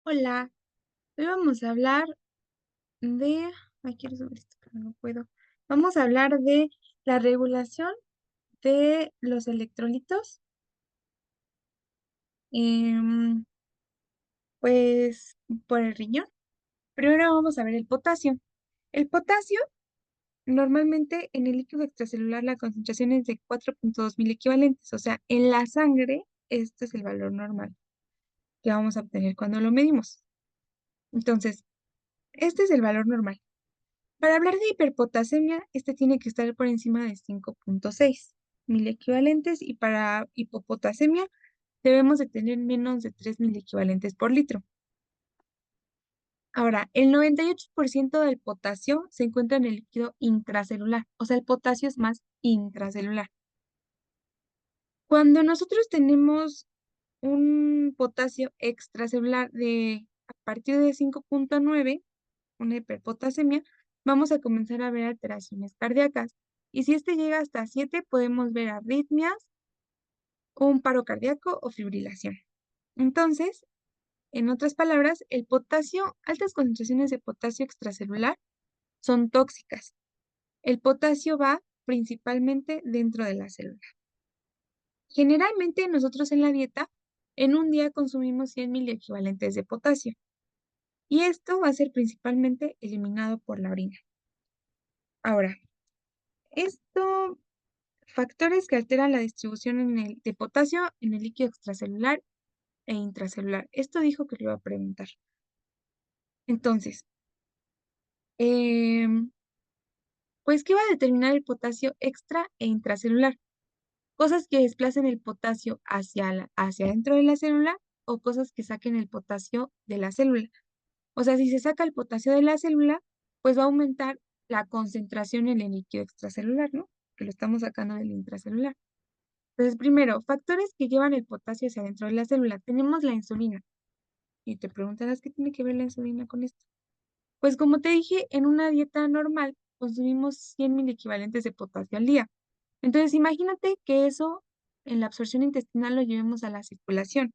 Hola, hoy vamos a hablar de... Ay, quiero subir esto, pero no puedo. Vamos a hablar de la regulación de los electrolitos, em, pues por el riñón. Primero vamos a ver el potasio. El potasio, normalmente en el líquido extracelular la concentración es de 4,2 mil equivalentes, o sea, en la sangre este es el valor normal que vamos a obtener cuando lo medimos. Entonces, este es el valor normal. Para hablar de hiperpotasemia, este tiene que estar por encima de 5,6 mil equivalentes y para hipopotasemia debemos de tener menos de 3 mil equivalentes por litro. Ahora, el 98% del potasio se encuentra en el líquido intracelular, o sea, el potasio es más intracelular. Cuando nosotros tenemos un potasio extracelular de a partir de 5,9, una hiperpotasemia, vamos a comenzar a ver alteraciones cardíacas. Y si este llega hasta 7, podemos ver arritmias, un paro cardíaco o fibrilación. Entonces, en otras palabras, el potasio, altas concentraciones de potasio extracelular son tóxicas. El potasio va principalmente dentro de la célula. Generalmente nosotros en la dieta, en un día consumimos 100 mil equivalentes de potasio. Y esto va a ser principalmente eliminado por la orina. Ahora, esto factores que alteran la distribución de potasio en el líquido extracelular e intracelular. Esto dijo que lo iba a preguntar. Entonces, em, pues, ¿qué va a determinar el potasio extra e intracelular? Cosas que desplacen el potasio hacia dentro de la célula o cosas que saquen el potasio de la célula. O sea, si se saca el potasio de la célula, pues va a aumentar la concentración en el líquido extracelular, ¿no? Que lo estamos sacando del intracelular. Entonces, primero, factores que llevan el potasio hacia dentro de la célula. Tenemos la insulina. Y te preguntarás qué tiene que ver la insulina con esto. Pues como te dije, en una dieta normal consumimos 100 mil equivalentes de potasio al día. Entonces, imagínate que eso en la absorción intestinal lo llevemos a la circulación.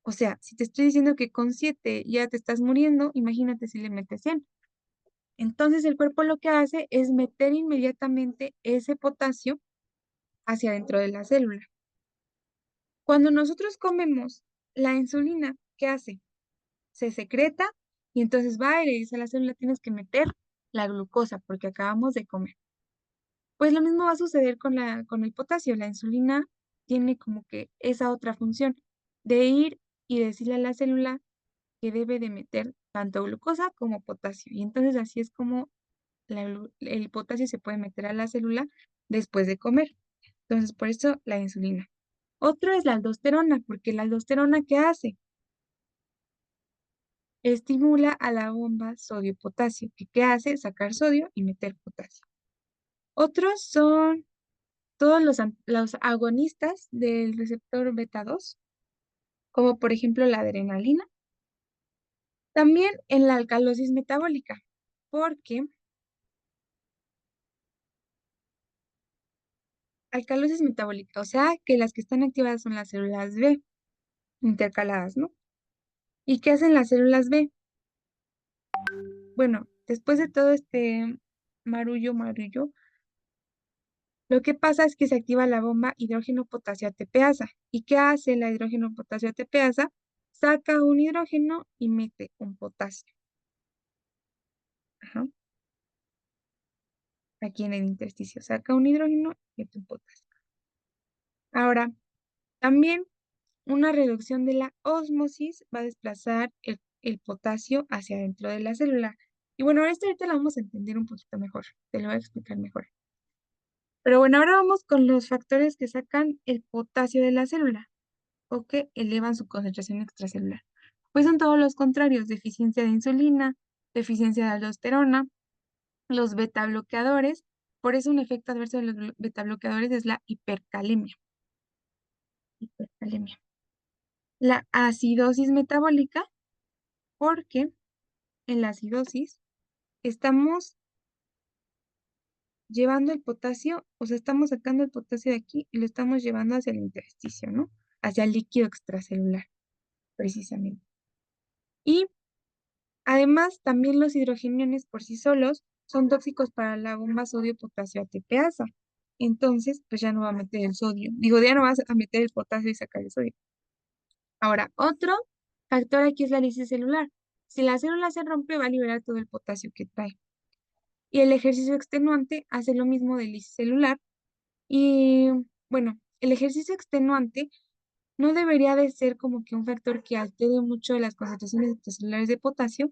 O sea, si te estoy diciendo que con 7 ya te estás muriendo, imagínate si le metes 100. Entonces, el cuerpo lo que hace es meter inmediatamente ese potasio hacia dentro de la célula. Cuando nosotros comemos, la insulina, ¿qué hace? Se secreta y entonces va y le dice a la célula, tienes que meter la glucosa porque acabamos de comer. Pues lo mismo va a suceder con el potasio. La insulina tiene como que esa otra función de ir y decirle a la célula que debe de meter tanto glucosa como potasio. Y entonces así es como el potasio se puede meter a la célula después de comer. Entonces, por eso la insulina. Otro es la aldosterona, porque la aldosterona, ¿qué hace? Estimula a la bomba sodio-potasio, que ¿qué hace? Sacar sodio y meter potasio. Otros son todos los agonistas del receptor beta 2, como por ejemplo la adrenalina. También en la alcalosis metabólica, porque alcalosis metabólica, o sea que las que están activadas son las células B intercaladas, ¿no? ¿Y qué hacen las células B? Bueno, después de todo este marullo, lo que pasa es que se activa la bomba hidrógeno-potasio ATPasa. ¿Y qué hace la hidrógeno-potasio ATPasa? Saca un hidrógeno y mete un potasio. Ajá. Aquí en el intersticio saca un hidrógeno y mete un potasio. Ahora, también una reducción de la ósmosis va a desplazar el potasio hacia dentro de la célula. Y bueno, esto ahorita lo vamos a entender un poquito mejor. Te lo voy a explicar mejor. Pero bueno, ahora vamos con los factores que sacan el potasio de la célula o que elevan su concentración extracelular. Pues son todos los contrarios, deficiencia de insulina, deficiencia de aldosterona, los beta bloqueadores. Por eso un efecto adverso de los beta bloqueadores es la hipercalemia. Hipercalemia. La acidosis metabólica, porque en la acidosis estamos llevando el potasio, o sea, estamos sacando el potasio de aquí y lo estamos llevando hacia el intersticio, ¿no? Hacia el líquido extracelular, precisamente. Y además, también los hidrogeniones por sí solos son tóxicos para la bomba sodio-potasio ATPasa. Entonces, pues ya no va a meter el sodio. Digo, ya no vas a meter el potasio y sacar el sodio. Ahora, otro factor aquí es la lisis celular. Si la célula se rompe, va a liberar todo el potasio que trae. Y el ejercicio extenuante hace lo mismo de lisis celular. Y bueno, el ejercicio extenuante no debería de ser como que un factor que altere mucho las concentraciones extracelulares de potasio,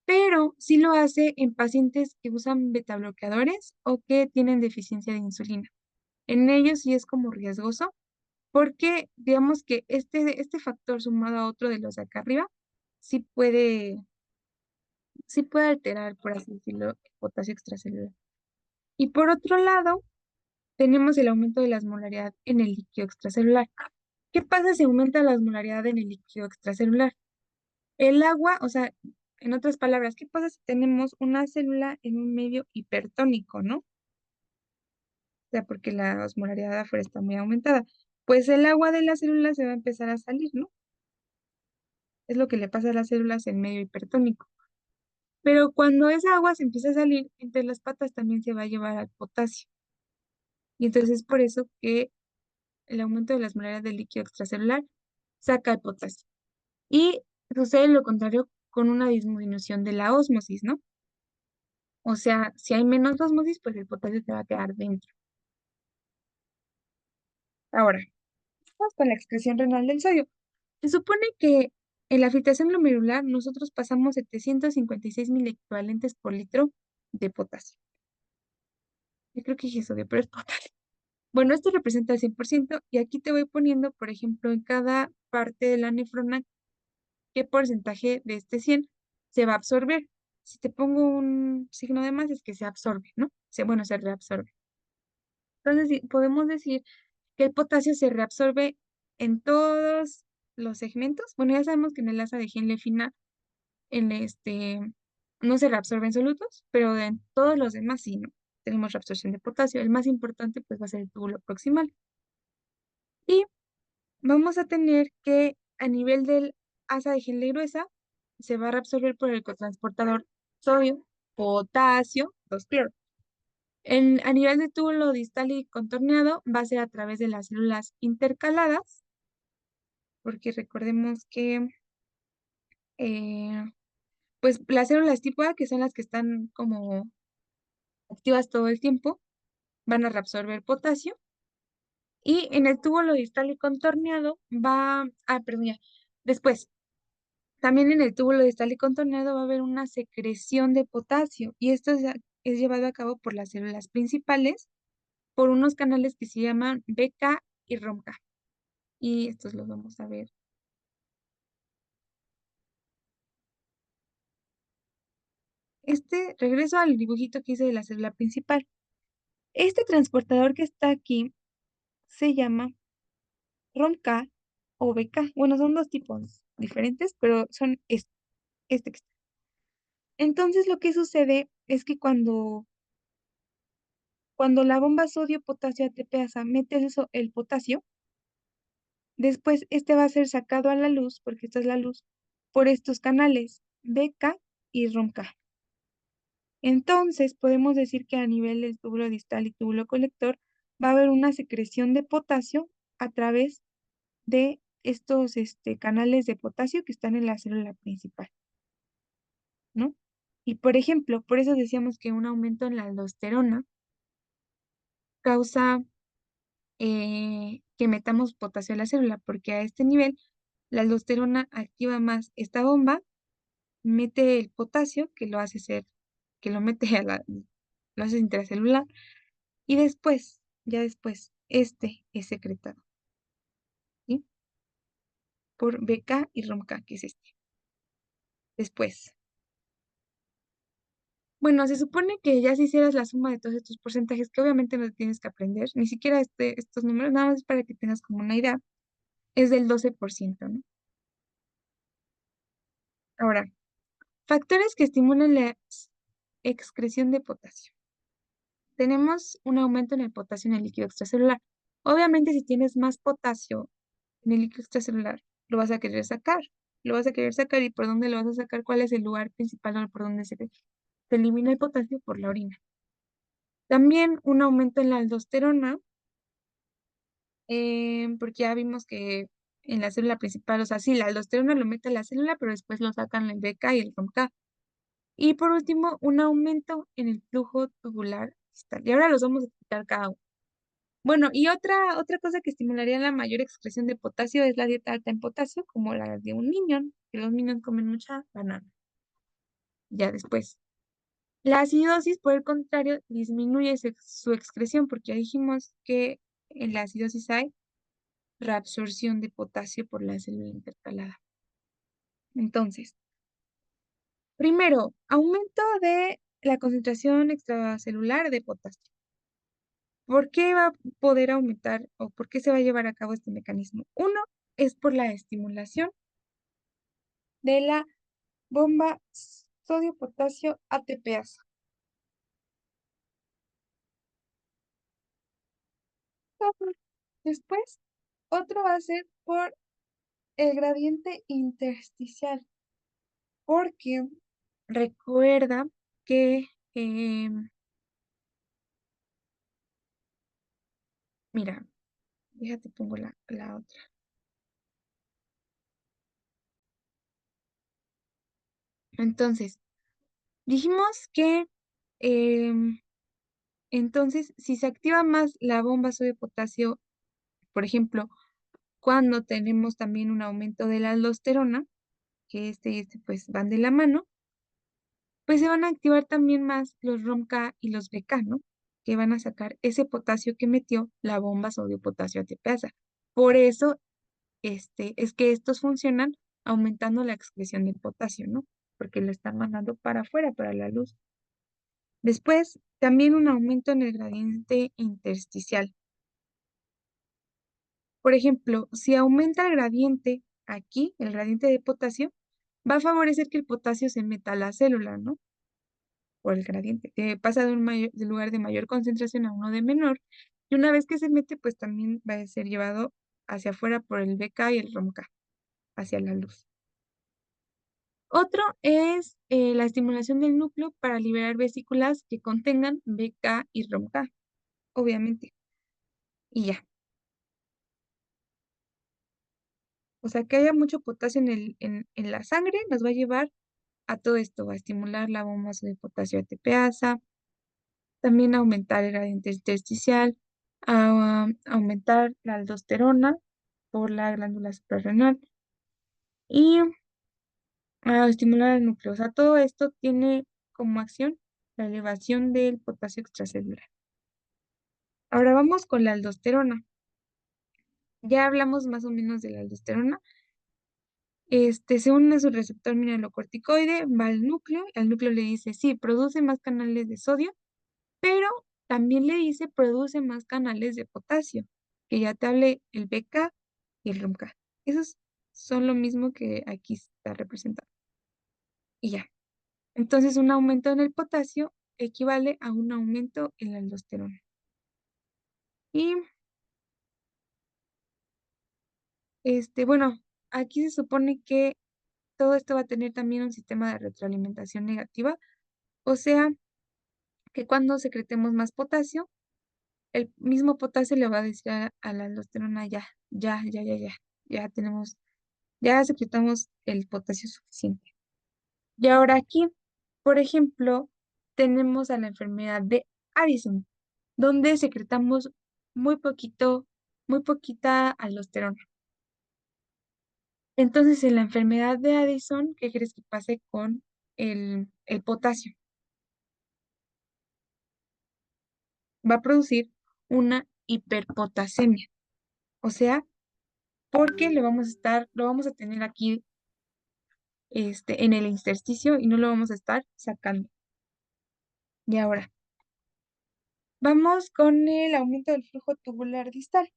pero sí lo hace en pacientes que usan betabloqueadores o que tienen deficiencia de insulina. En ellos sí es como riesgoso, porque digamos que este factor sumado a otro de los de acá arriba, sí sí puede alterar, por así decirlo, el potasio extracelular. Y por otro lado, tenemos el aumento de la osmolaridad en el líquido extracelular. ¿Qué pasa si aumenta la osmolaridad en el líquido extracelular? El agua, o sea, en otras palabras, ¿qué pasa si tenemos una célula en un medio hipertónico, no? O sea, porque la osmolaridad de afuera está muy aumentada. Pues el agua de la célula se va a empezar a salir, ¿no? Es lo que le pasa a las células en medio hipertónico. Pero cuando esa agua se empieza a salir, entre las patas también se va a llevar al potasio. Y entonces es por eso que el aumento de la osmolaridad del líquido extracelular saca el potasio. Y sucede lo contrario con una disminución de la ósmosis, ¿no? O sea, si hay menos osmosis, pues el potasio se va a quedar dentro. Ahora, vamos con la excreción renal del sodio. Se supone que en la filtración glomerular nosotros pasamos 756 equivalentes por litro de potasio. Yo creo que dije sodio, pero es potasio. Bueno, esto representa el 100% y aquí te voy poniendo, por ejemplo, en cada parte de la nefrona, qué porcentaje de este 100 se va a absorber. Si te pongo un signo de más, es que se absorbe, ¿no? Bueno, se reabsorbe. Entonces, sí, podemos decir que el potasio se reabsorbe en todos los segmentos. Bueno, ya sabemos que en el asa de Henle fina, en no se reabsorbe en solutos, pero en todos los demás sí, ¿no? Tenemos reabsorción de potasio. El más importante, pues, va a ser el túbulo proximal. Y vamos a tener que a nivel del asa de Henle gruesa, se va a reabsorber por el cotransportador sodio, potasio, 2-cloro. A nivel de túbulo distal y contorneado va a ser a través de las células intercaladas, porque recordemos que eh, pues las células tipo A, que son las que están como activas todo el tiempo, van a reabsorber potasio. Y en el túbulo distal y contorneado perdón, ya. Después, también en el túbulo distal y contorneado va a haber una secreción de potasio y esto es llevado a cabo por las células principales, por unos canales que se llaman BK y ROMK. Y estos los vamos a ver. Regreso al dibujito que hice de la célula principal. Este transportador que está aquí se llama ROMK o BK. Bueno, son dos tipos diferentes, pero son este que está. Entonces, lo que sucede es que cuando la bomba sodio-potasio ATPasa mete el potasio, después este va a ser sacado a la luz, porque esta es la luz, por estos canales BK y ROMK. Entonces, podemos decir que a nivel del túbulo distal y túbulo colector va a haber una secreción de potasio a través de estos canales de potasio que están en la célula principal, ¿no? Y por ejemplo, por eso decíamos que un aumento en la aldosterona causa que metamos potasio a la célula, porque a este nivel la aldosterona activa más esta bomba, mete el potasio, que lo mete lo hace intracelular, y después, ya después, este es secretado, ¿sí? Por BK y ROMK, que es este. Después, bueno, se supone que ya si hicieras la suma de todos estos porcentajes, que obviamente no tienes que aprender, ni siquiera estos números, nada más para que tengas como una idea, es del 12%, ¿no? Ahora, factores que estimulan la excreción de potasio. Tenemos un aumento en el potasio en el líquido extracelular. Obviamente, si tienes más potasio en el líquido extracelular, lo vas a querer sacar. lo vas a querer sacar y por dónde lo vas a sacar, cuál es el lugar principal por donde se elimina el potasio por la orina. También un aumento en la aldosterona, porque ya vimos que en la célula principal, o sea, sí, la aldosterona lo mete a la célula, pero después lo sacan el BK y el ROMK. Y por último, un aumento en el flujo tubular distal. Y ahora los vamos a explicar cada uno. Bueno, y otra cosa que estimularía la mayor excreción de potasio es la dieta alta en potasio, como la de un niño, que los niños comen mucha banana. Ya después. La acidosis, por el contrario, disminuye su excreción, porque ya dijimos que en la acidosis hay reabsorción de potasio por la célula intercalada. Entonces, primero, aumento de la concentración extracelular de potasio. ¿Por qué va a poder aumentar o por qué se va a llevar a cabo este mecanismo? Uno es por la estimulación de la bomba sodio-potasio ATPasa. Después, otro va a ser por el gradiente intersticial, porque recuerda que, mira, déjate pongo la otra. Entonces, dijimos que em, entonces, si se activa más la bomba sodio potasio, por ejemplo, cuando tenemos también un aumento de la aldosterona, que este y este pues van de la mano, pues se van a activar también más los ROMK y los BK, ¿no? Que van a sacar ese potasio que metió la bomba sodio potasio ATPasa. Por eso, es que estos funcionan aumentando la excreción del potasio, ¿no? Porque lo están mandando para afuera, para la luz. Después, también un aumento en el gradiente intersticial. Por ejemplo, si aumenta el gradiente aquí, el gradiente de potasio, va a favorecer que el potasio se meta a la célula, ¿no? Por el gradiente, que pasa de lugar de mayor concentración a uno de menor. Y una vez que se mete, pues también va a ser llevado hacia afuera por el BK y el ROMK, hacia la luz. Otro es la estimulación del núcleo para liberar vesículas que contengan BK y ROMK, obviamente. Y ya. O sea, que haya mucho potasio en la sangre nos va a llevar a todo esto, va a estimular la bomba de potasio ATPasa, también aumentar el gradiente intersticial, aumentar la aldosterona por la glándula suprarrenal y estimular el núcleo. O sea, todo esto tiene como acción la elevación del potasio extracelular. Ahora vamos con la aldosterona. Ya hablamos más o menos de la aldosterona. Se une a su receptor mineralocorticoide, va al núcleo le dice, sí, produce más canales de sodio, pero también le dice, produce más canales de potasio, que ya te hablé el BK y el ROMK. Esos son lo mismo que aquí está representado. Y ya. Entonces, un aumento en el potasio equivale a un aumento en la aldosterona. Y, bueno, aquí se supone que todo esto va a tener también un sistema de retroalimentación negativa, o sea, que cuando secretemos más potasio, el mismo potasio le va a decir a la aldosterona, ya tenemos, ya secretamos el potasio suficiente. Y ahora aquí, por ejemplo, tenemos a la enfermedad de Addison, donde secretamos muy poquito, muy poquita aldosterona. Entonces, en la enfermedad de Addison, ¿qué crees que pase con el potasio? Va a producir una hiperpotasemia. O sea, porque lo vamos a tener aquí, en el intersticio y no lo vamos a estar sacando. Y ahora, vamos con el aumento del flujo tubular distal.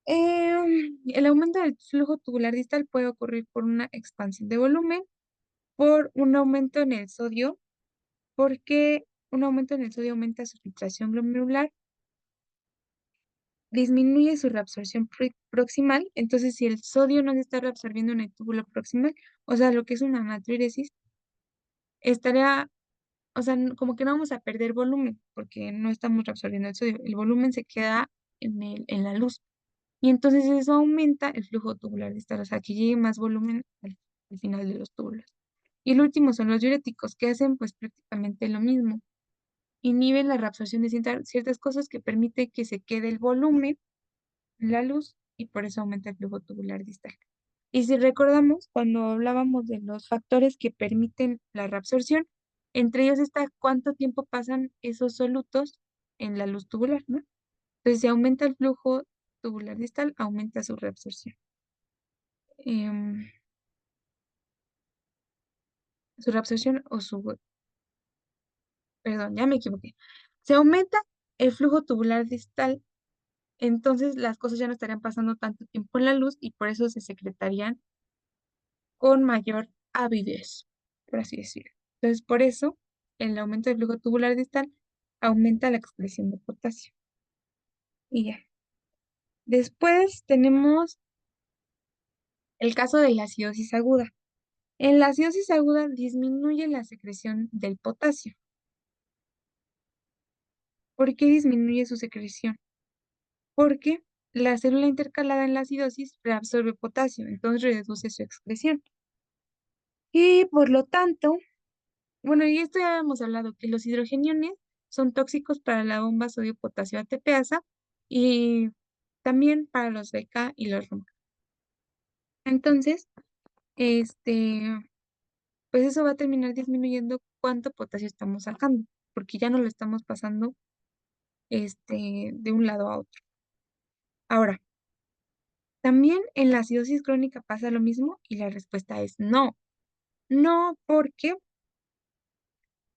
El aumento del flujo tubular distal puede ocurrir por una expansión de volumen, por un aumento en el sodio, porque un aumento en el sodio aumenta su filtración glomerular. disminuye su reabsorción proximal. Entonces, si el sodio no se está reabsorbiendo en el túbulo proximal, o sea, lo que es una natriuresis, estaría, o sea, como que no vamos a perder volumen, porque no estamos reabsorbiendo el sodio, el volumen se queda en la luz. Y entonces eso aumenta el flujo tubular distal, o sea, que llegue más volumen al final de los túbulos. Y el último son los diuréticos, que hacen pues prácticamente lo mismo. Inhiben la reabsorción de ciertas cosas que permite que se quede el volumen en la luz y por eso aumenta el flujo tubular distal. Y si recordamos, cuando hablábamos de los factores que permiten la reabsorción, entre ellos está cuánto tiempo pasan esos solutos en la luz tubular, ¿no? Entonces, si aumenta el flujo tubular distal, aumenta su reabsorción. Em, Su reabsorción o su, perdón, ya me equivoqué. Se aumenta el flujo tubular distal, entonces las cosas ya no estarían pasando tanto tiempo en la luz y por eso se secretarían con mayor avidez, por así decirlo. Entonces, por eso el aumento del flujo tubular distal aumenta la excreción de potasio. Y ya. Después tenemos el caso de la acidosis aguda. En la acidosis aguda disminuye la secreción del potasio. ¿Por qué disminuye su secreción? Porque la célula intercalada en la acidosis reabsorbe potasio, entonces reduce su excreción. Y por lo tanto, bueno, y esto ya hemos hablado, que los hidrogeniones son tóxicos para la bomba sodio-potasio ATPasa y también para los BK y los ROMK. Entonces, este, pues eso va a terminar disminuyendo cuánto potasio estamos sacando, porque ya no lo estamos pasando, de un lado a otro. Ahora, también en la acidosis crónica pasa lo mismo y la respuesta es no. No, porque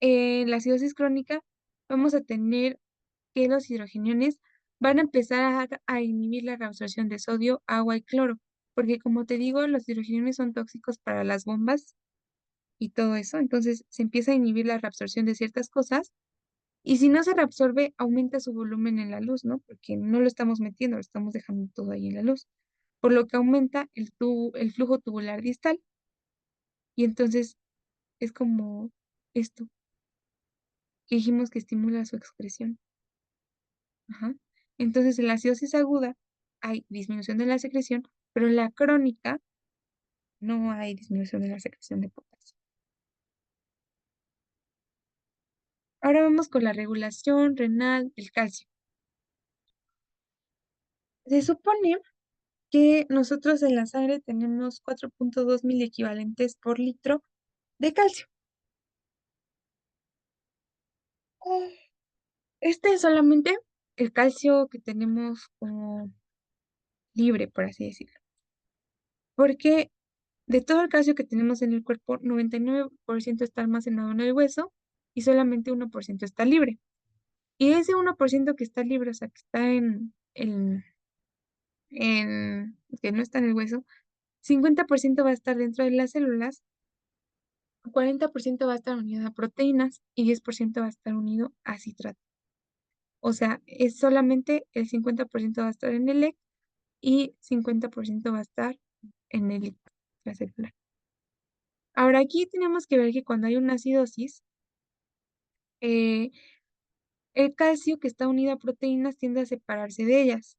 en la acidosis crónica vamos a tener que los hidrogeniones van a empezar a inhibir la reabsorción de sodio, agua y cloro, porque como te digo, los hidrogeniones son tóxicos para las bombas y todo eso, entonces se empieza a inhibir la reabsorción de ciertas cosas y si no se reabsorbe, aumenta su volumen en la luz, ¿no? Porque no lo estamos metiendo, lo estamos dejando todo ahí en la luz, por lo que aumenta el flujo tubular distal y entonces es como esto que dijimos que estimula su excreción. Ajá. Entonces, en la acidosis aguda hay disminución de la secreción, pero en la crónica no hay disminución de la secreción de potasio. Ahora vamos con la regulación renal del calcio. Se supone que nosotros en la sangre tenemos 4.2 miliequivalentes por litro de calcio. Este es solamente el calcio que tenemos como libre, por así decirlo. Porque de todo el calcio que tenemos en el cuerpo, 99% está almacenado en el hueso y solamente 1% está libre. Y ese 1% que está libre, o sea, que está que no está en el hueso, 50% va a estar dentro de las células, 40% va a estar unido a proteínas y 10% va a estar unido a citrato. O sea, es solamente el 50% va a estar en el EC y 50% va a estar en el celular. Ahora, aquí tenemos que ver que cuando hay una acidosis, eh, el calcio que está unido a proteínas tiende a separarse de ellas.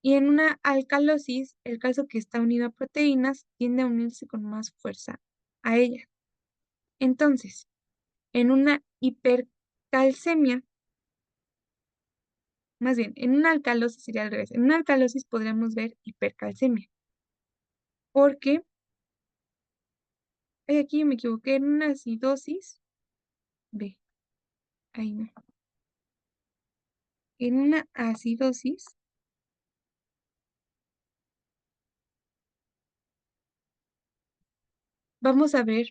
Y en una alcalosis, el calcio que está unido a proteínas tiende a unirse con más fuerza a ellas. Entonces, en una hipercalcemia, más bien, en una alcalosis sería al revés. En una alcalosis podríamos ver hipercalcemia. Porque, aquí me equivoqué, en una acidosis, ve, ahí no. En una acidosis, vamos a ver.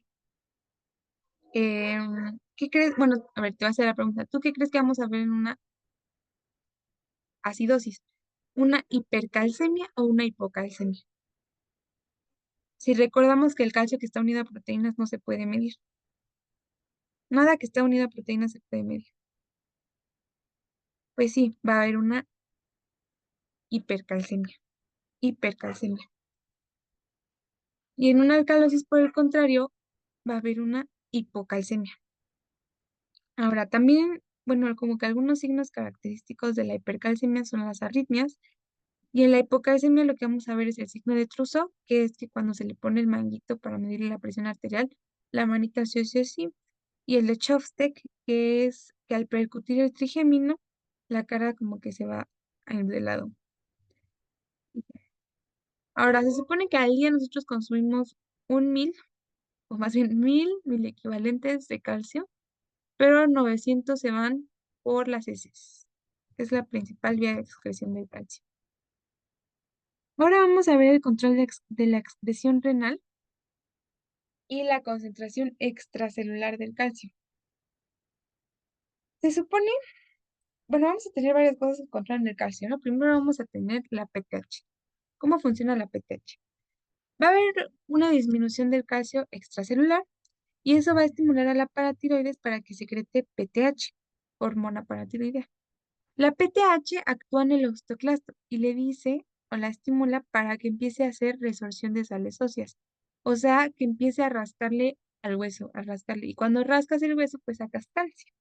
¿Qué crees? Bueno, a ver, te voy a hacer la pregunta. ¿Tú qué crees que vamos a ver en una acidosis? ¿Una hipercalcemia o una hipocalcemia? Si recordamos que el calcio que está unido a proteínas no se puede medir. Nada que está unido a proteínas se puede medir. Pues sí, va a haber una hipercalcemia, hipercalcemia. Y en una alcalosis, por el contrario, va a haber una hipocalcemia. Ahora, también, bueno, como que algunos signos característicos de la hipercalcemia son las arritmias. Y en la hipocalcemia lo que vamos a ver es el signo de Trousseau, que es que cuando se le pone el manguito para medir la presión arterial, la manita se hace así. Y el de Chopstick, que es que al percutir el trigémino, la cara como que se va de lado. Ahora, se supone que al día nosotros consumimos 1.000, o más bien 1.000 equivalentes de calcio, pero 900 se van por las heces, que es la principal vía de excreción del calcio. Ahora vamos a ver el control de la excreción renal y la concentración extracelular del calcio. Se supone, bueno, vamos a tener varias cosas que controlan el calcio, ¿no? Primero vamos a tener la PTH. ¿Cómo funciona la PTH? Va a haber una disminución del calcio extracelular y eso va a estimular a la paratiroides para que secrete PTH, hormona paratiroidea. La PTH actúa en el osteoclasto y le dice o la estimula para que empiece a hacer resorción de sales óseas. O sea, que empiece a rascarle al hueso, a rascarle. Y cuando rascas el hueso, pues sacas calcio.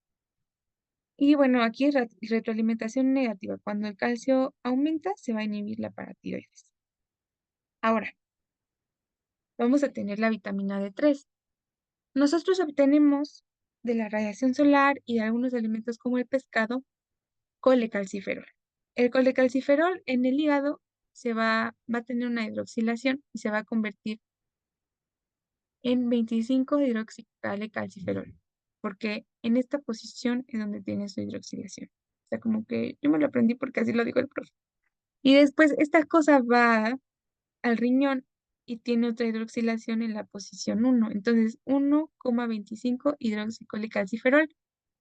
Y bueno, aquí es retroalimentación negativa. Cuando el calcio aumenta, se va a inhibir la paratiroides. Ahora, vamos a tener la vitamina D3. Nosotros obtenemos de la radiación solar y de algunos alimentos como el pescado colecalciferol. El colecalciferol en el hígado va a tener una hidroxilación y se va a convertir en 25 hidroxicalecalciferol, porque en esta posición es donde tiene su hidroxilación. O sea, como que yo me lo aprendí porque así lo dijo el profe. Y después esta cosa va al riñón y tiene otra hidroxilación en la posición 1. Entonces, 1,25 hidroxicolecalciferol,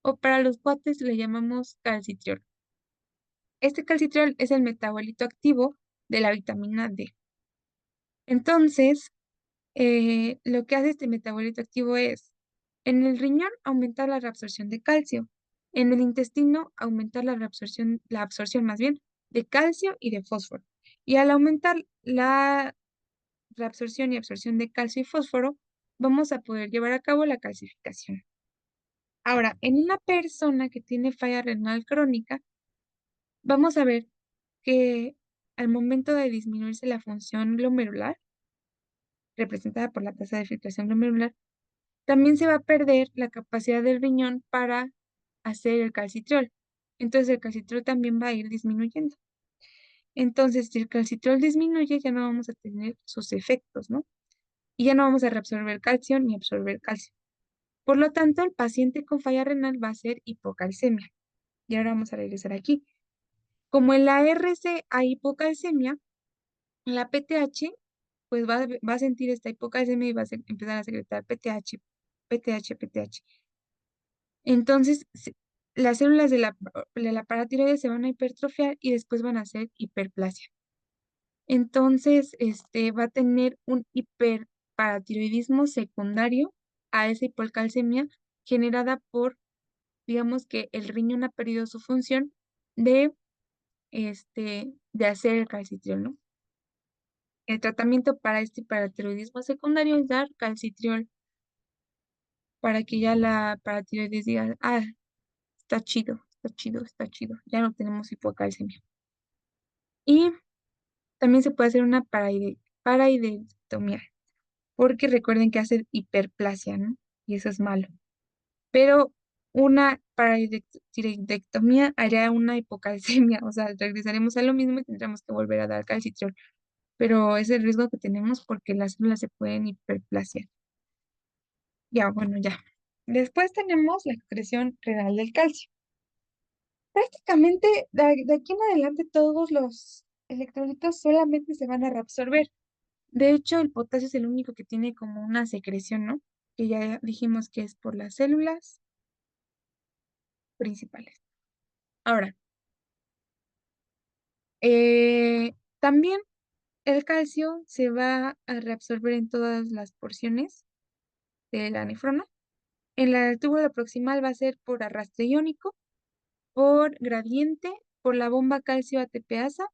o para los cuates le llamamos calcitriol. Este calcitriol es el metabolito activo de la vitamina D. Entonces, lo que hace este metabolito activo es, en el riñón, aumentar la reabsorción de calcio, en el intestino, aumentar la absorción más bien, de calcio y de fósforo. Y al aumentar la reabsorción y absorción de calcio y fósforo, vamos a poder llevar a cabo la calcificación. Ahora, en una persona que tiene falla renal crónica, vamos a ver que al momento de disminuirse la función glomerular, representada por la tasa de filtración glomerular, también se va a perder la capacidad del riñón para hacer el calcitriol. Entonces el calcitriol también va a ir disminuyendo. Entonces, si el calcitriol disminuye, ya no vamos a tener sus efectos, ¿no? Y ya no vamos a reabsorber calcio ni absorber calcio. Por lo tanto, el paciente con falla renal va a ser hipocalcemia. Y ahora vamos a regresar aquí. Como en la RC hay hipocalcemia, la PTH pues va a sentir esta hipocalcemia y va a empezar a secretar PTH, PTH, PTH. Entonces, las células de la paratiroides se van a hipertrofiar y después van a hacer hiperplasia. Entonces, va a tener un hiperparatiroidismo secundario a esa hipocalcemia generada por, digamos que el riñón ha perdido su función de, de hacer el calcitriol, ¿no? El tratamiento para este hipertiroidismo secundario es dar calcitriol para que ya la paratiroides diga, ah, está chido, está chido, está chido, ya no tenemos hipocalcemia. Y también se puede hacer una paraidectomía, porque recuerden que hace hiperplasia, ¿no? Y eso es malo. Pero una paraidectomía haría una hipocalcemia, o sea, regresaremos a lo mismo y tendremos que volver a dar calcitriol. Pero es el riesgo que tenemos porque las células se pueden hiperplasiar. Ya, bueno, ya. Después tenemos la excreción renal del calcio. Prácticamente de aquí en adelante todos los electrolitos solamente se van a reabsorber. De hecho, el potasio es el único que tiene como una secreción, ¿no? Que ya dijimos que es por las células principales. Ahora, también el calcio se va a reabsorber en todas las porciones de la nefrona. En la túbula proximal va a ser por arrastre iónico, por gradiente, por la bomba calcio ATPasa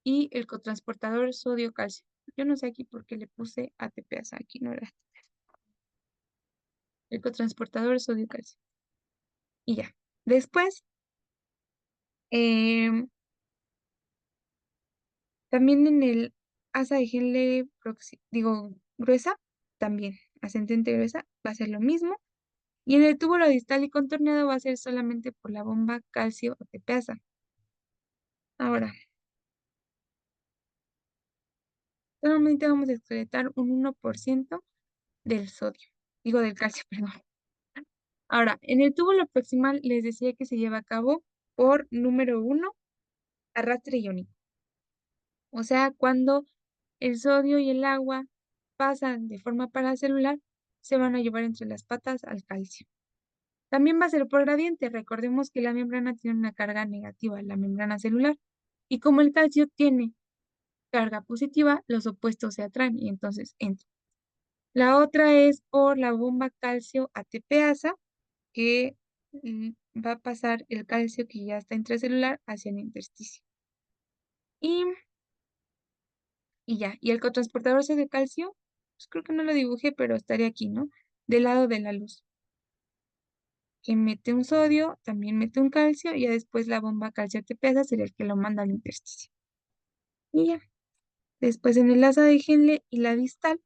y el cotransportador sodio-calcio. Yo no sé aquí por qué le puse ATPasa, aquí no era. El cotransportador sodio-calcio. Y ya. Después, em, también en el asa de Henle gruesa, también ascendente gruesa, va a ser lo mismo. Y en el túbulo distal y contorneado va a ser solamente por la bomba calcio ATPasa. Ahora, solamente vamos a excretar un 1% del sodio, del calcio, perdón. Ahora, en el túbulo proximal les decía que se lleva a cabo por número 1, arrastre iónico. O sea, cuando el sodio y el agua pasan de forma paracelular, se van a llevar entre las patas al calcio. También va a ser por gradiente. Recordemos que la membrana tiene una carga negativa, la membrana celular. Y como el calcio tiene carga positiva, los opuestos se atraen y entonces entran. La otra es por la bomba calcio ATPasa, que va a pasar el calcio que ya está intracelular hacia el intersticio. Y, y ya, y el cotransportador de calcio, pues creo que no lo dibujé, pero estaría aquí, ¿no? Del lado de la luz. Que mete un sodio, también mete un calcio, y ya después la bomba calcio ATPasa sería el que lo manda al intersticio. Y ya, después en el asa de Henle y la distal,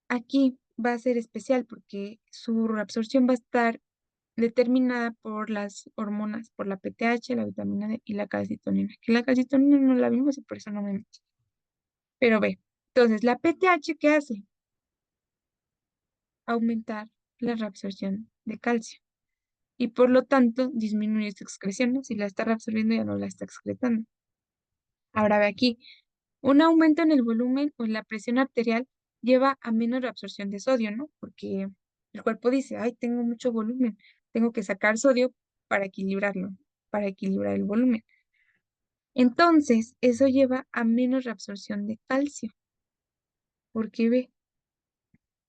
aquí va a ser especial porque su reabsorción va a estar determinada por las hormonas, por la PTH, la vitamina D y la calcitonina. Que la calcitonina no la vimos y por eso no me metí. Pero ve, entonces la PTH, ¿qué hace? Aumentar la reabsorción de calcio y por lo tanto disminuye su excreción, ¿no? Si la está reabsorbiendo ya no la está excretando. Ahora ve aquí, un aumento en el volumen o en la presión arterial lleva a menos reabsorción de sodio, ¿no? Porque el cuerpo dice, ay, tengo mucho volumen, tengo que sacar sodio para equilibrarlo, para equilibrar el volumen. Entonces, eso lleva a menos reabsorción de calcio, porque ve,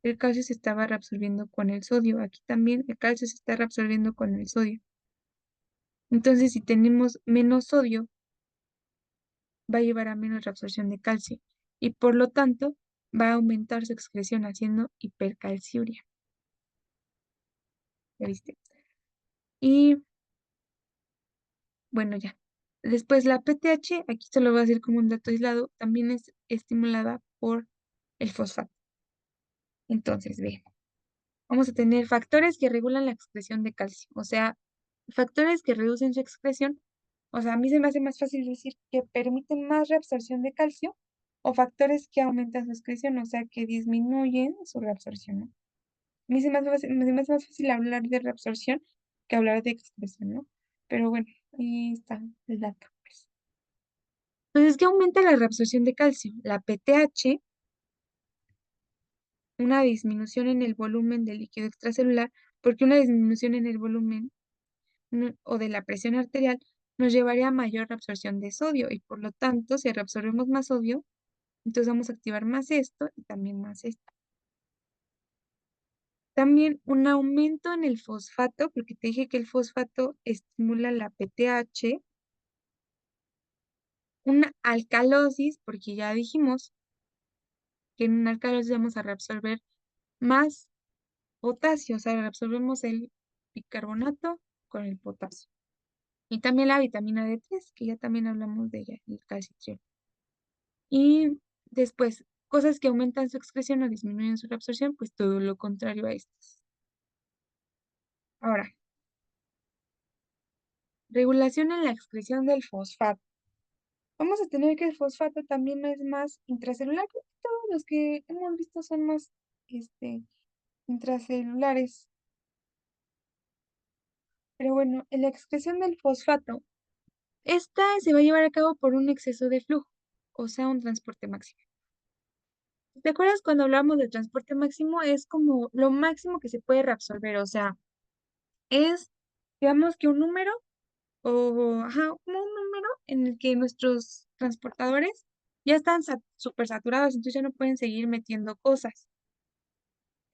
el calcio se estaba reabsorbiendo con el sodio. Aquí también el calcio se está reabsorbiendo con el sodio. Entonces, si tenemos menos sodio, va a llevar a menos reabsorción de calcio y por lo tanto va a aumentar su excreción haciendo hipercalciuria. ¿Ya viste? Y bueno, ya. Después la PTH, aquí se lo voy a decir como un dato aislado, también es estimulada por el fosfato. Entonces, ve, vamos a tener factores que regulan la excreción de calcio, o sea, factores que reducen su excreción. O sea, a mí se me hace más fácil decir que permiten más reabsorción de calcio o factores que aumentan su excreción, o sea, que disminuyen su reabsorción, ¿no? A mí se me hace más fácil hablar de reabsorción que hablar de excreción, ¿no? Pero bueno, ahí está el dato, pues. Entonces, ¿qué aumenta la reabsorción de calcio? La PTH, una disminución en el volumen del líquido extracelular, porque una disminución en el volumen o de la presión arterial nos llevaría a mayor reabsorción de sodio y por lo tanto, si reabsorbemos más sodio, entonces vamos a activar más esto y también más esto. También un aumento en el fosfato, porque te dije que el fosfato estimula la PTH, una alcalosis, porque ya dijimos que en una alcalosis vamos a reabsorber más potasio, o sea, reabsorbemos el bicarbonato con el potasio. Y también la vitamina D3, que ya también hablamos de ella, el calcitriol. Y después, cosas que aumentan su excreción o disminuyen su reabsorción, pues todo lo contrario a estas. Ahora, regulación en la excreción del fosfato. Vamos a tener que el fosfato también es más intracelular. Creo que todos los que hemos visto son más intracelulares. Pero bueno, en la excreción del fosfato, esta se va a llevar a cabo por un exceso de flujo, o sea, un transporte máximo. ¿Te acuerdas cuando hablamos de transporte máximo? Es como lo máximo que se puede reabsorber, o sea, es, digamos que un número, o, ajá, como un número en el que nuestros transportadores ya están súper saturados, entonces ya no pueden seguir metiendo cosas.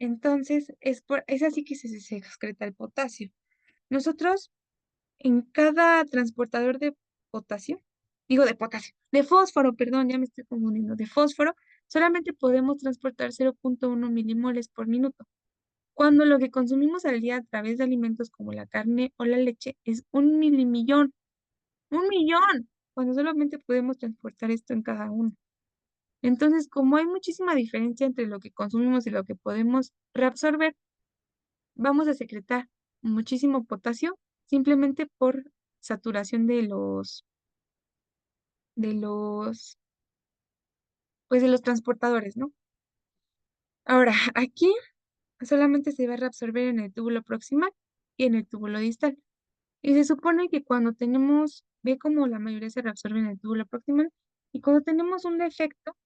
Entonces, es así que se excreta el potasio. Nosotros, en cada transportador de potasio, digo de potasio, de fósforo, perdón, ya me estoy confundiendo, de fósforo, solamente podemos transportar 0,1 milimoles por minuto, cuando lo que consumimos al día a través de alimentos como la carne o la leche es 1 milimillón, 1 millón, cuando solamente podemos transportar esto en cada uno. Entonces, como hay muchísima diferencia entre lo que consumimos y lo que podemos reabsorber, vamos a secretar muchísimo potasio simplemente por saturación de los, pues de los transportadores, ¿no? Ahora, aquí solamente se va a reabsorber en el túbulo proximal y en el túbulo distal. Y se supone que cuando tenemos, ve como la mayoría se reabsorbe en el túbulo proximal, y cuando tenemos un defecto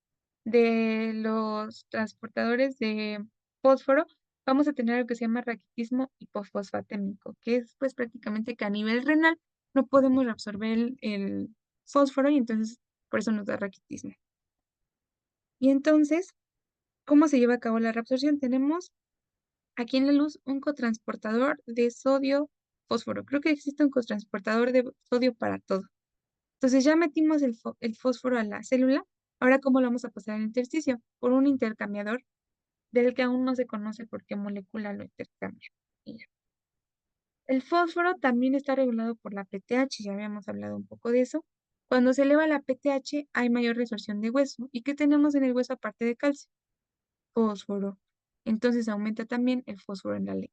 de los transportadores de fósforo, vamos a tener algo que se llama raquitismo hipofosfatémico, que es pues prácticamente que a nivel renal no podemos reabsorber el fósforo y entonces por eso nos da raquitismo. Y entonces, ¿cómo se lleva a cabo la reabsorción? Tenemos aquí en la luz un cotransportador de sodio-fósforo. Creo que existe un cotransportador de sodio para todo. Entonces ya metimos el fósforo a la célula. Ahora, ¿cómo lo vamos a pasar al intersticio? Por un intercambiador del que aún no se conoce por qué molécula lo intercambia. Y ya. El fósforo también está regulado por la PTH, ya habíamos hablado un poco de eso. Cuando se eleva la PTH hay mayor resorción de hueso. ¿Y qué tenemos en el hueso aparte de calcio? Fósforo. Entonces aumenta también el fósforo en la ley.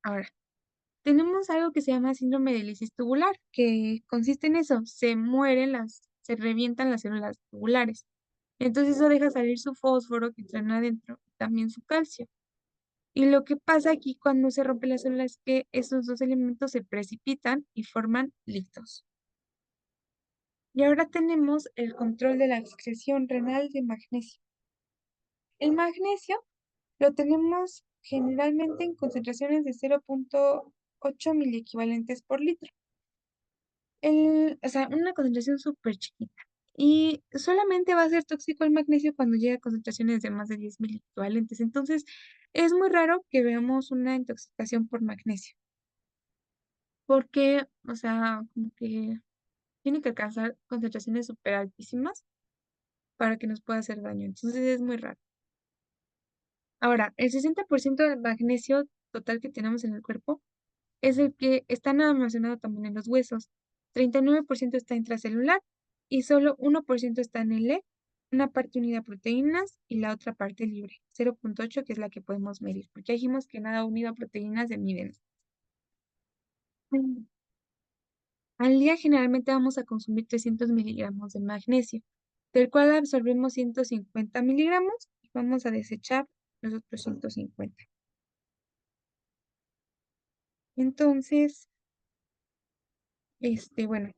Ahora, tenemos algo que se llama síndrome de lisis tubular, que consiste en eso, se revientan las células tubulares. Entonces eso deja salir su fósforo que traen adentro, también su calcio. Y lo que pasa aquí cuando se rompe la célula es que esos dos elementos se precipitan y forman litos. Y ahora tenemos el control de la excreción renal de magnesio. El magnesio lo tenemos generalmente en concentraciones de 0,8 miliequivalentes por litro. O sea, una concentración súper chiquita. Y solamente va a ser tóxico el magnesio cuando llega a concentraciones de más de 10 miliequivalentes. Entonces, es muy raro que veamos una intoxicación por magnesio. Porque, o sea, como que tiene que alcanzar concentraciones súper altísimas para que nos pueda hacer daño. Entonces, es muy raro. Ahora, el 60% del magnesio total que tenemos en el cuerpo es el que está almacenado también en los huesos. 39% está intracelular y solo 1% está en el E, una parte unida a proteínas y la otra parte libre, 0,8 que es la que podemos medir, porque dijimos que nada unido a proteínas se miden. Mm. Al día generalmente vamos a consumir 300 miligramos de magnesio, del cual absorbemos 150 miligramos y vamos a desechar los otros 150. Entonces, bueno.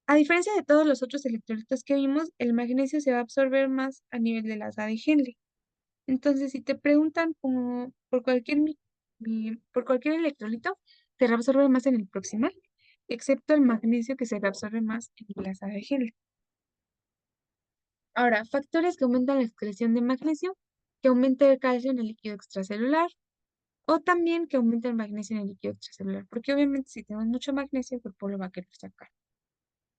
A diferencia de todos los otros electrolitos que vimos, el magnesio se va a absorber más a nivel de la asa de Henle. Entonces, si te preguntan como por cualquier electrolito, se reabsorbe más en el proximal, excepto el magnesio que se reabsorbe más en la asa de Henle. Ahora, factores que aumentan la excreción de magnesio, que aumenta el calcio en el líquido extracelular, o también que aumenta el magnesio en el líquido extracelular, porque obviamente si tenemos mucho magnesio, el cuerpo lo va a querer sacar.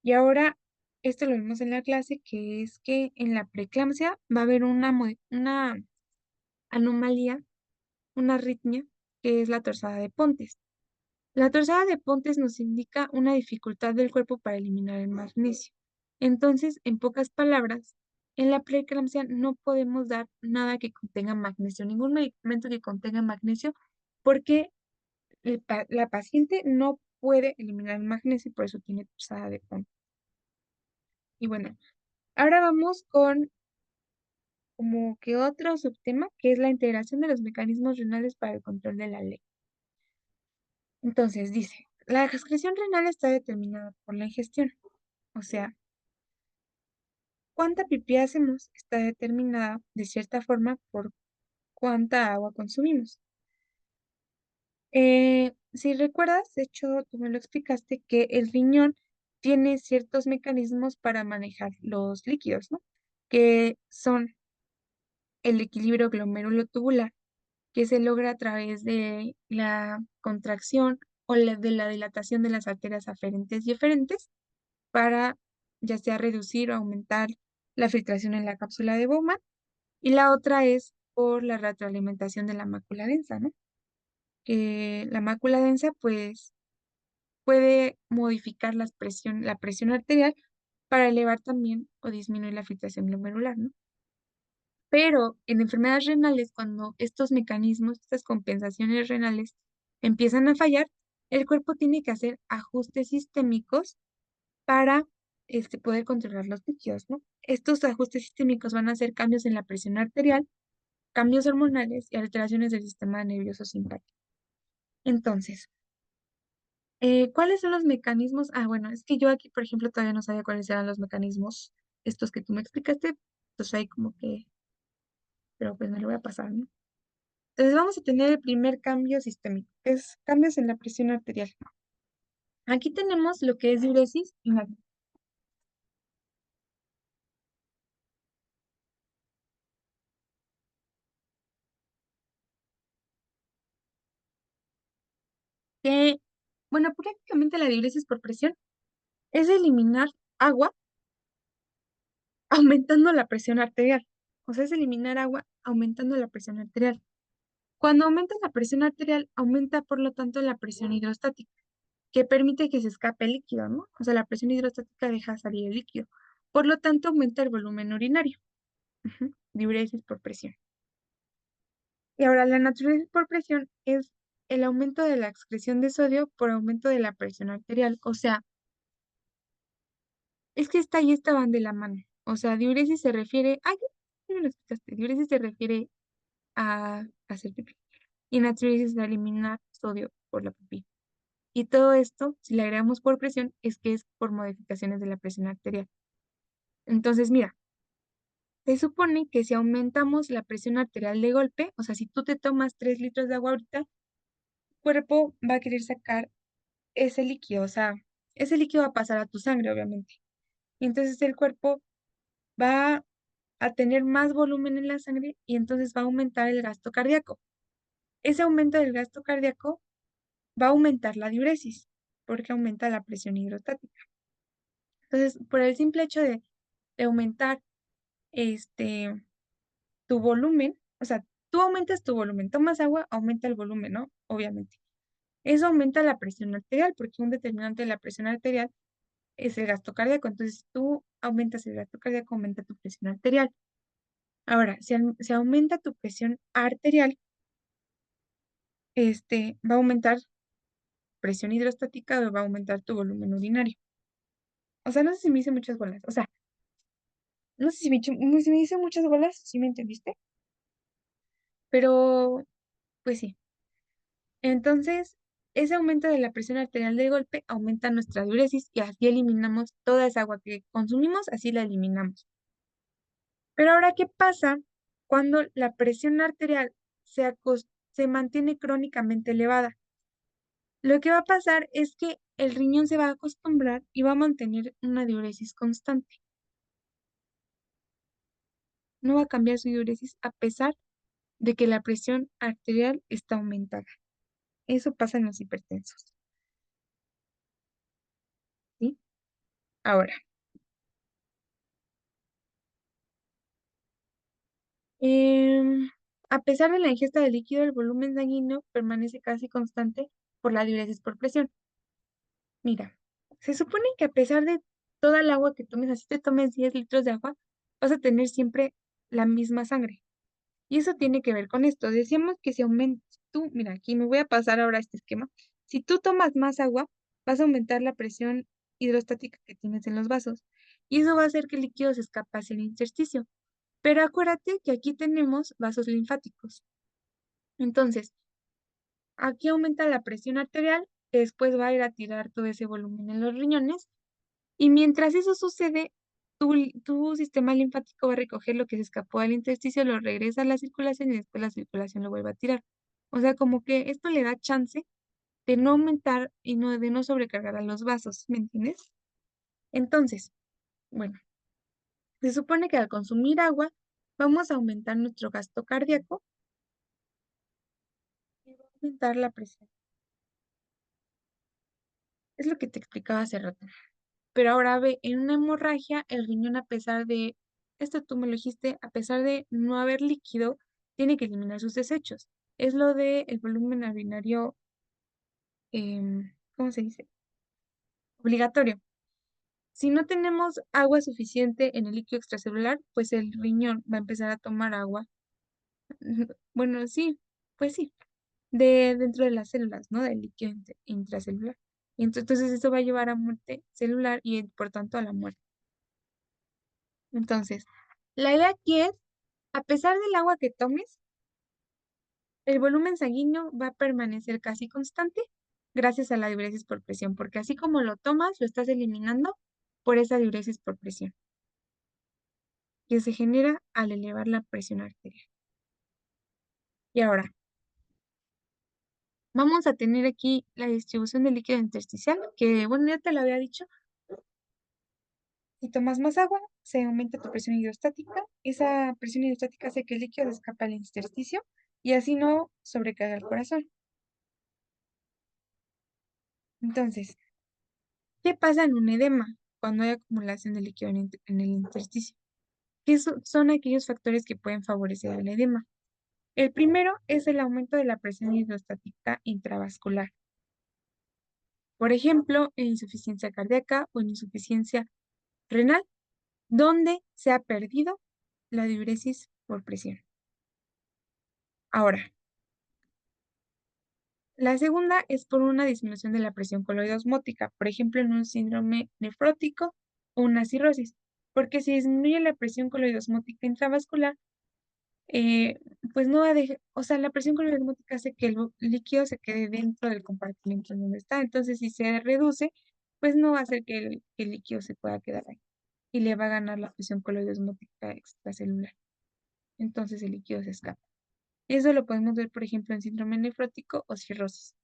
Y ahora, esto lo vemos en la clase, que es que en la preeclampsia va a haber una anomalía, una arritmia, que es la torsada de Pontes. La torsada de Pontes nos indica una dificultad del cuerpo para eliminar el magnesio. Entonces, en pocas palabras, en la preeclampsia no podemos dar nada que contenga magnesio, ningún medicamento que contenga magnesio, porque la paciente no puede eliminar el magnesio y por eso tiene torsada de Pontes. Y bueno, ahora vamos con como que otro subtema, que es la integración de los mecanismos renales para el control de la ley. Entonces, dice, la excreción renal está determinada por la ingestión, o sea, cuánta pipí hacemos está determinada de cierta forma por cuánta agua consumimos. Si recuerdas, de hecho, tú me lo explicaste, que el riñón tiene ciertos mecanismos para manejar los líquidos, ¿no? Que son el equilibrio glomérulo-tubular, que se logra a través de la contracción o de la dilatación de las arterias aferentes y eferentes, para ya sea reducir o aumentar la filtración en la cápsula de Bowman, y la otra es por la retroalimentación de la mácula densa, ¿no? Que la mácula densa, pues, puede modificar la presión arterial para elevar también o disminuir la filtración glomerular, ¿no? Pero en enfermedades renales, cuando estos mecanismos, estas compensaciones renales empiezan a fallar, el cuerpo tiene que hacer ajustes sistémicos para, poder controlar los líquidos, ¿no? Estos ajustes sistémicos van a hacer cambios en la presión arterial, cambios hormonales y alteraciones del sistema nervioso simpático. Entonces, ¿cuáles son los mecanismos? Ah, bueno, es que yo aquí, por ejemplo, todavía no sabía cuáles eran los mecanismos estos que tú me explicaste, pues ahí como que, pero pues me lo voy a pasar, ¿no? Entonces vamos a tener el primer cambio sistémico, que es cambios en la presión arterial. Aquí tenemos lo que es diuresis y natriuresis. Que, bueno, prácticamente la diuresis por presión es eliminar agua aumentando la presión arterial. O sea, es eliminar agua aumentando la presión arterial. Cuando aumenta la presión arterial, aumenta por lo tanto la presión hidrostática, que permite que se escape el líquido, ¿no? O sea, la presión hidrostática deja salir el líquido. Por lo tanto, aumenta el volumen urinario. Ujú, diuresis por presión. Y ahora la natriuresis por presión es el aumento de la excreción de sodio por aumento de la presión arterial. O sea, es que esta y esta van de la mano. O sea, diuresis se refiere, ay, ya me lo explicaste, diuresis se refiere a hacer pipí y natriuresis a eliminar sodio por la pipí. Y todo esto, si le agregamos por presión, es que es por modificaciones de la presión arterial. Entonces, mira, se supone que si aumentamos la presión arterial de golpe, o sea, si tú te tomas 3 litros de agua ahorita, el cuerpo va a querer sacar ese líquido, o sea, ese líquido va a pasar a tu sangre, obviamente. Y entonces el cuerpo va a tener más volumen en la sangre y entonces va a aumentar el gasto cardíaco. Ese aumento del gasto cardíaco va a aumentar la diuresis, porque aumenta la presión hidrostática. Entonces, por el simple hecho de aumentar este tu volumen, o sea, tú aumentas tu volumen, tomas agua, aumenta el volumen, ¿no? Obviamente. Eso aumenta la presión arterial, porque un determinante de la presión arterial es el gasto cardíaco. Entonces, si tú aumentas el gasto cardíaco, aumenta tu presión arterial. Ahora, si aumenta tu presión arterial, va a aumentar presión hidrostática o va a aumentar tu volumen urinario. O sea, no sé si me hice muchas bolas. O sea, no sé si me hice muchas bolas, ¿sí me entendiste? Pero, pues sí. Entonces, ese aumento de la presión arterial de golpe aumenta nuestra diuresis y así eliminamos toda esa agua que consumimos, así la eliminamos. Pero ahora, ¿qué pasa cuando la presión arterial se mantiene crónicamente elevada? Lo que va a pasar es que el riñón se va a acostumbrar y va a mantener una diuresis constante. No va a cambiar su diuresis a pesar de que la presión arterial está aumentada. Eso pasa en los hipertensos, ¿sí? Ahora, em, a pesar de la ingesta de líquido, el volumen sanguíneo permanece casi constante por la diuresis por presión. Mira, se supone que a pesar de toda el agua que tomes, así te tomes 10 litros de agua, vas a tener siempre la misma sangre. Y eso tiene que ver con esto. Decíamos que si aumentas tú, mira, aquí me voy a pasar ahora este esquema. Si tú tomas más agua, vas a aumentar la presión hidrostática que tienes en los vasos. Y eso va a hacer que el líquido se escape hacia el intersticio. Pero acuérdate que aquí tenemos vasos linfáticos. Entonces, aquí aumenta la presión arterial, que después va a ir a tirar todo ese volumen en los riñones. Y mientras eso sucede, tu sistema linfático va a recoger lo que se escapó del intersticio, lo regresa a la circulación y después la circulación lo vuelve a tirar. O sea, como que esto le da chance de no aumentar y de no sobrecargar a los vasos, ¿me entiendes? Entonces, bueno, se supone que al consumir agua vamos a aumentar nuestro gasto cardíaco y va a aumentar la presión. Es lo que te explicaba hace rato. Pero ahora ve, en una hemorragia, el riñón, a pesar de, esto tú me lo dijiste, a pesar de no haber líquido, tiene que eliminar sus desechos. Es lo de el volumen urinario, ¿cómo se dice? Obligatorio. Si no tenemos agua suficiente en el líquido extracelular, pues el riñón va a empezar a tomar agua. Bueno, sí, pues sí, de dentro de las células, ¿no? Del líquido intracelular. Y entonces eso va a llevar a muerte celular y por tanto a la muerte. Entonces, la idea aquí es, a pesar del agua que tomes, el volumen sanguíneo va a permanecer casi constante gracias a la diuresis por presión, porque así como lo tomas, lo estás eliminando por esa diuresis por presión, que se genera al elevar la presión arterial. Y ahora, vamos a tener aquí la distribución del líquido intersticial, que bueno, ya te lo había dicho. Si tomas más agua, se aumenta tu presión hidrostática. Esa presión hidrostática hace que el líquido se escape al intersticio y así no sobrecarga el corazón. Entonces, ¿qué pasa en un edema cuando hay acumulación de líquido en el intersticio? ¿Qué son aquellos factores que pueden favorecer el edema? El primero es el aumento de la presión hidrostática intravascular. Por ejemplo, en insuficiencia cardíaca o en insuficiencia renal, donde se ha perdido la diuresis por presión. Ahora, la segunda es por una disminución de la presión coloidosmótica, por ejemplo, en un síndrome nefrótico o una cirrosis, porque si disminuye la presión coloidosmótica intravascular, eh, pues no va a dejar, o sea, la presión coloidosmótica hace que el líquido se quede dentro del compartimento en donde está, entonces si se reduce, pues no va a hacer que el líquido se pueda quedar ahí y le va a ganar la presión coloidosmótica extracelular, entonces el líquido se escapa. Eso lo podemos ver, por ejemplo, en síndrome nefrótico o cirrosis.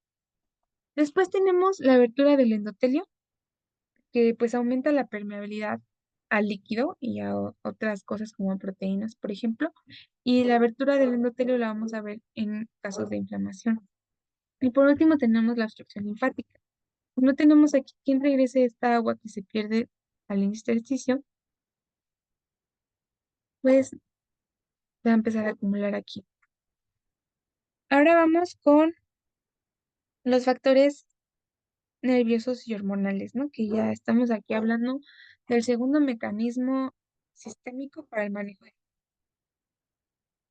Después tenemos la abertura del endotelio, que pues aumenta la permeabilidad al líquido y a otras cosas como proteínas, por ejemplo. Y la abertura del endotelio la vamos a ver en casos de inflamación. Y por último tenemos la obstrucción linfática. No tenemos aquí quien regrese esta agua que se pierde al intersticio, pues va a empezar a acumular aquí. Ahora vamos con los factores nerviosos y hormonales, ¿no? Que ya estamos aquí hablando del segundo mecanismo sistémico para el manejo.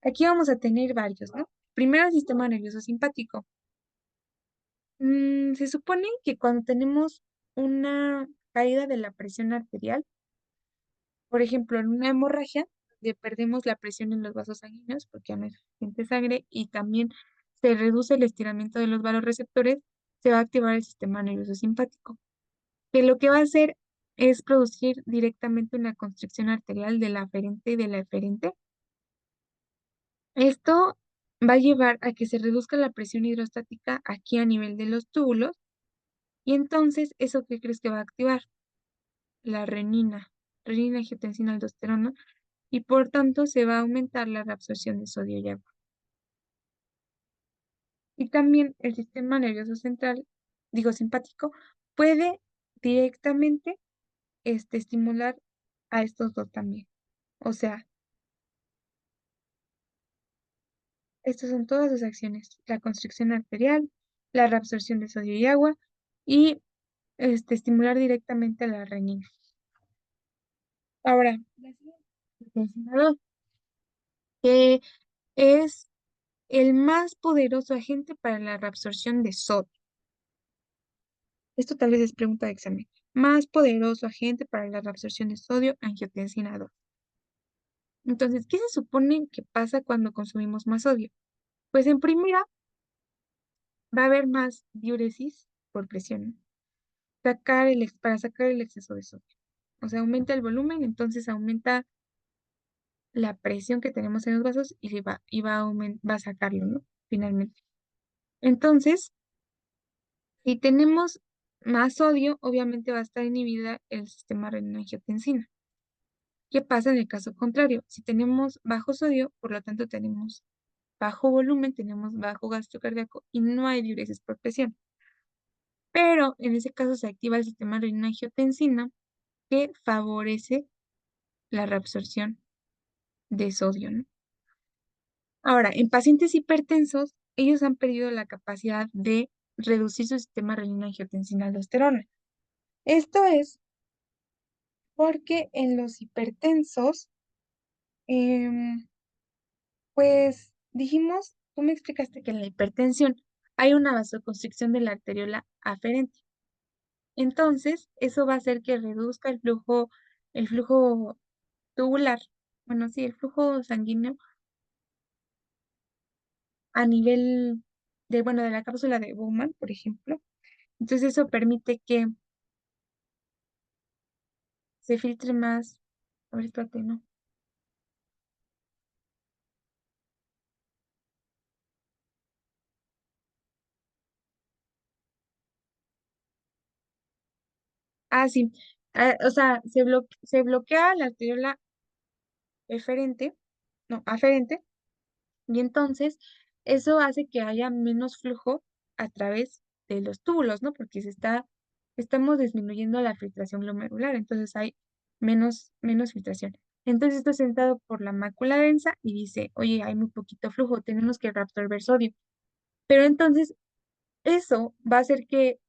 Aquí vamos a tener varios, ¿no? Primero, el sistema nervioso simpático. Se supone que cuando tenemos una caída de la presión arterial, por ejemplo, en una hemorragia, donde perdemos la presión en los vasos sanguíneos porque ya no hay suficiente sangre y también se reduce el estiramiento de los vasoreceptores, se va a activar el sistema nervioso simpático, que lo que va a hacer es producir directamente una constricción arterial de la aferente y de la eferente. Esto va a llevar a que se reduzca la presión hidrostática aquí a nivel de los túbulos y entonces, ¿eso qué crees que va a activar? La renina, angiotensina, aldosterona, y por tanto se va a aumentar la reabsorción de sodio y agua. Y también el sistema nervioso central, digo simpático, puede directamente estimular a estos dos también. O sea, estas son todas sus acciones, la constricción arterial, la reabsorción de sodio y agua y estimular directamente a la renina. Ahora, la siguiente, el tensionador, que es el más poderoso agente para la reabsorción de sodio. Esto tal vez es pregunta de examen. Más poderoso agente para la reabsorción de sodio, angiotensina 2. Entonces, ¿qué se supone que pasa cuando consumimos más sodio? Pues en primera va a haber más diuresis por presión, para sacar el exceso de sodio. O sea, aumenta el volumen, entonces aumenta la presión que tenemos en los vasos y va a sacarlo, ¿no? Finalmente. Entonces, si tenemos más sodio, obviamente va a estar inhibida el sistema renina-angiotensina. ¿Qué pasa en el caso contrario? Si tenemos bajo sodio, por lo tanto tenemos bajo volumen, tenemos bajo gasto cardíaco y no hay diuresis por presión. Pero en ese caso se activa el sistema renina-angiotensina que favorece la reabsorción de sodio, ¿no? Ahora, en pacientes hipertensos, ellos han perdido la capacidad de reducir su sistema renina-angiotensina-aldosterona. Esto es porque en los hipertensos, em, pues dijimos, tú me explicaste que en la hipertensión hay una vasoconstricción de la arteriola aferente. Entonces, eso va a hacer que reduzca el flujo tubular, bueno, sí, el flujo sanguíneo a nivel de, bueno, de la cápsula de Bowman, por ejemplo. Entonces, eso permite que se filtre más. A ver, espérate, ¿no? Ah, sí. O sea, se bloquea la arteriola eferente, no, aferente, y entonces eso hace que haya menos flujo a través de los túbulos, ¿no? Porque estamos disminuyendo la filtración glomerular, entonces hay menos filtración. Entonces esto es sentado por la mácula densa y dice, oye, hay muy poquito flujo, tenemos que reabsorber sodio. Pero entonces eso va a hacer que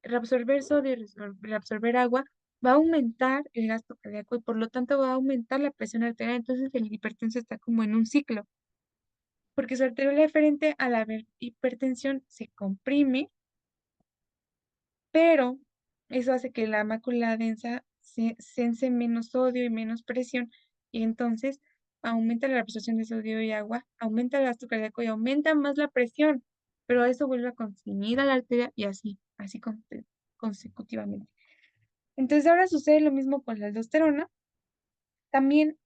reabsorber sodio y reabsorber agua va a aumentar el gasto cardíaco y por lo tanto va a aumentar la presión arterial. Entonces el hipertenso está como en un ciclo, porque su arteriola deferente al haber hipertensión se comprime, pero eso hace que la mácula densa se sense menos sodio y menos presión y entonces aumenta la absorción de sodio y agua, aumenta el gasto cardíaco y aumenta más la presión, pero eso vuelve a comprimir a la arteria y así consecutivamente. Entonces ahora sucede lo mismo con la aldosterona. También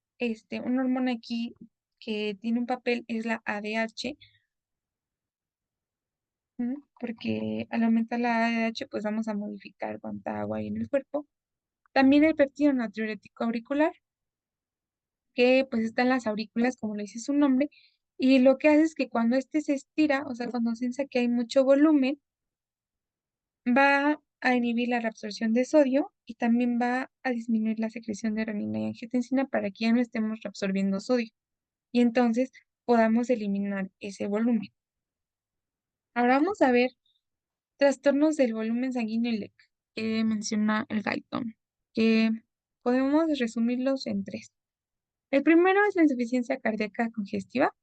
una hormona aquí que tiene un papel es la ADH, porque al aumentar la ADH pues vamos a modificar cuánta agua hay en el cuerpo. También el péptido natriurético auricular, que pues está en las aurículas, como le dice su nombre, y lo que hace es que cuando este se estira, o sea, cuando piensa que hay mucho volumen, va a inhibir la reabsorción de sodio y también va a disminuir la secreción de renina y angiotensina para que ya no estemos reabsorbiendo sodio y entonces podamos eliminar ese volumen. Ahora vamos a ver trastornos del volumen sanguíneo y LEC, que menciona el Guyton, que podemos resumirlos en tres. El primero es la insuficiencia cardíaca congestiva.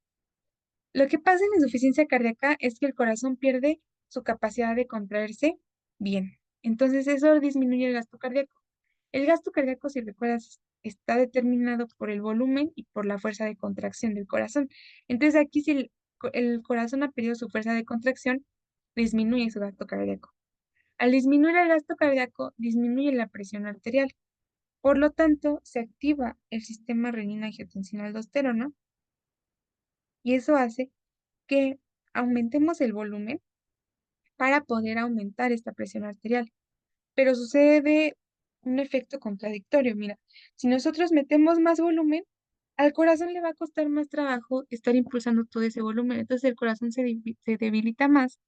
Lo que pasa en la insuficiencia cardíaca es que el corazón pierde su capacidad de contraerse bien. Entonces eso disminuye el gasto cardíaco. El gasto cardíaco, si recuerdas, está determinado por el volumen y por la fuerza de contracción del corazón. Entonces aquí si el corazón ha perdido su fuerza de contracción, disminuye su gasto cardíaco. Al disminuir el gasto cardíaco, disminuye la presión arterial. Por lo tanto, se activa el sistema renina-angiotensina-aldosterona y eso hace que aumentemos el volumen para poder aumentar esta presión arterial. Pero sucede un efecto contradictorio. Mira, si nosotros metemos más volumen, al corazón le va a costar más trabajo estar impulsando todo ese volumen. Entonces el corazón se debilita más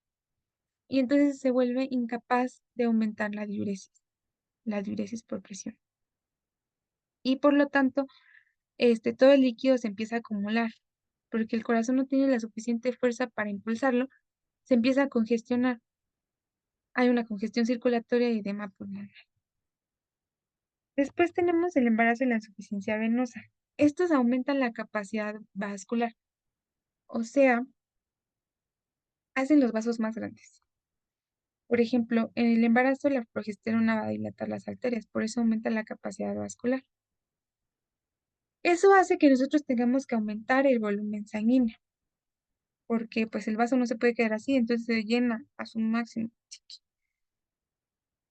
y entonces se vuelve incapaz de aumentar la diuresis por presión. Y por lo tanto, todo el líquido se empieza a acumular, porque el corazón no tiene la suficiente fuerza para impulsarlo, se empieza a congestionar. Hay una congestión circulatoria y edema pulmonar. Después tenemos el embarazo y la insuficiencia venosa. Estos aumentan la capacidad vascular, o sea, hacen los vasos más grandes. Por ejemplo, en el embarazo la progesterona va a dilatar las arterias, por eso aumenta la capacidad vascular. Eso hace que nosotros tengamos que aumentar el volumen sanguíneo, porque pues el vaso no se puede quedar así, entonces se llena a su máximo.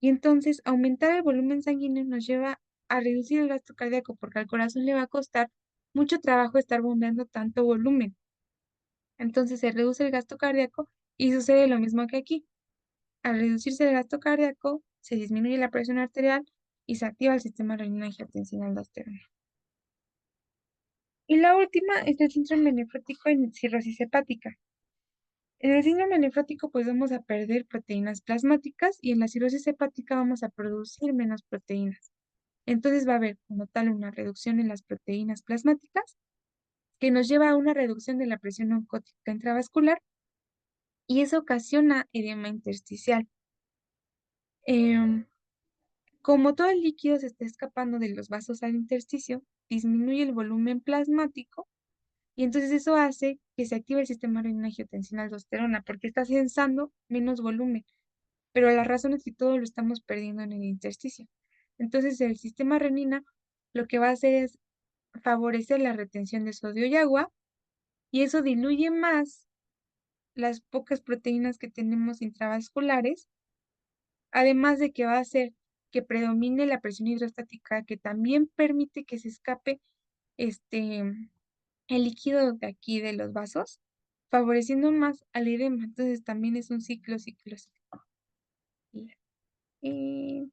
Y entonces aumentar el volumen sanguíneo nos lleva a reducir el gasto cardíaco, porque al corazón le va a costar mucho trabajo estar bombeando tanto volumen. Entonces se reduce el gasto cardíaco y sucede lo mismo que aquí. Al reducirse el gasto cardíaco, se disminuye la presión arterial y se activa el sistema renina-angiotensina-aldosterona. Y la última es el síndrome nefrótico en cirrosis hepática. En el síndrome nefrótico pues vamos a perder proteínas plasmáticas y en la cirrosis hepática vamos a producir menos proteínas. Entonces va a haber como tal una reducción en las proteínas plasmáticas que nos lleva a una reducción de la presión oncótica intravascular y eso ocasiona edema intersticial. Em, Como todo el líquido se está escapando de los vasos al intersticio, disminuye el volumen plasmático y entonces eso hace que se active el sistema renina-angiotensina-aldosterona porque está sensando menos volumen, pero la razón es que todo lo estamos perdiendo en el intersticio. Entonces el sistema renina lo que va a hacer es favorecer la retención de sodio y agua y eso diluye más las pocas proteínas que tenemos intravasculares, además de que va a hacer que predomine la presión hidrostática, que también permite que se escape este, el líquido de aquí de los vasos, favoreciendo más al edema. Entonces también es un ciclo, ciclo, ciclo. Y